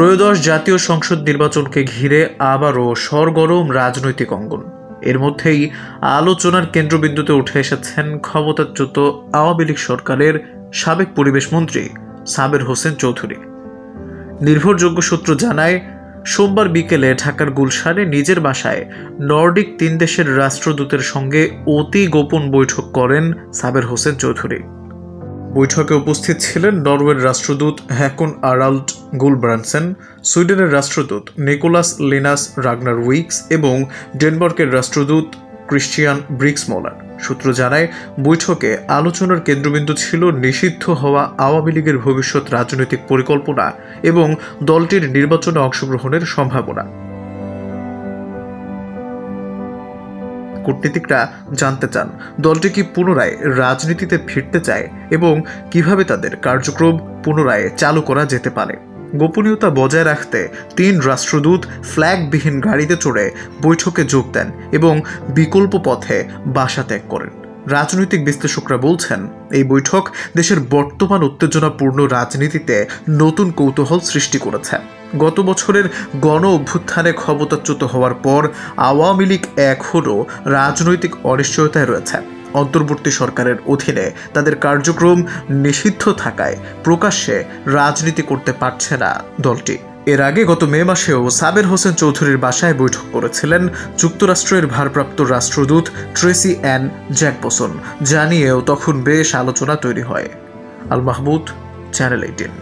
ত্রয়োদশ জাতীয় সংসদ নির্বাচনকে ঘিরে আবারও সরগরম রাজনৈতিক অঙ্গন। এর মধ্যেই আলোচনার কেন্দ্রবিন্দুতে উঠে এসেছেন ক্ষমতাচ্যুত আওয়ামী লীগ সরকারের সাবেক পরিবেশ মন্ত্রী সাবের হোসেন চৌধুরী। নির্ভরযোগ্য সূত্র জানায়, সোমবার বিকেলে ঢাকার গুলশানে নিজের বাসায় নর্ডিক 3 দেশের রাষ্ট্রদূতের সঙ্গে অতি গোপন বৈঠক করেন সাবের হোসেন চৌধুরী। বৈঠকে উপস্থিত ছিলেন নরওয়ের রাষ্ট্রদূত হ্যাকন আরাল্ড গুলব্রান্সেন, সুইডেনের রাষ্ট্রদূত নিকোলাস লিনাস রাগনার উইক্স এবং ডেনমার্কের রাষ্ট্রদূত ক্রিশ্চিয়ান ব্রিক্সমোলার। সূত্র জানায়, বৈঠকে আলোচনার কেন্দ্রবিন্দু ছিল নিষিদ্ধ হওয়া আওয়ামী লীগের ভবিষ্যৎ রাজনৈতিক পরিকল্পনা এবং দলটির নির্বাচনে অংশগ্রহণের সম্ভাবনা। কূটনীতিকরা জানতে চান, দলটি কি পুনরায় রাজনীতিতে ফিরতে চায় এবং কিভাবে তাদের কার্যক্রম পুনরায় চালু করা যেতে পারে। গোপনীয়তা বজায় রাখতে 3 রাষ্ট্রদূত ফ্ল্যাগবিহীন গাড়িতে চড়ে বৈঠকে যোগ দেন এবং বিকল্প পথে বাসা ত্যাগ করেন। রাজনৈতিক বিশ্লেষকরা বলছেন, এই বৈঠক দেশের বর্তমান উত্তেজনাপূর্ণ রাজনীতিতে নতুন কৌতূহল সৃষ্টি করেছে। গত বছরের গণ অভ্যুত্থানে ক্ষমতাচ্যুত হওয়ার পর আওয়ামী লীগ এখনও রাজনৈতিক অনিশ্চয়তায় রয়েছে। অন্তর্বর্তী সরকারের অধীনে তাদের কার্যক্রম নিষিদ্ধ থাকায় প্রকাশ্যে রাজনীতি করতে পারছে না দলটি। এর আগে গত মে মাসেও সাবের হোসেন চৌধুরীর বাসায় বৈঠক করেছিলেন যুক্তরাষ্ট্রের ভারপ্রাপ্ত রাষ্ট্রদূত ট্রেসি অ্যান জ্যাকবসন, জানিয়েও তখন বেশ আলোচনা তৈরি হয়। আল মাহমুদ, চ্যানেল 18।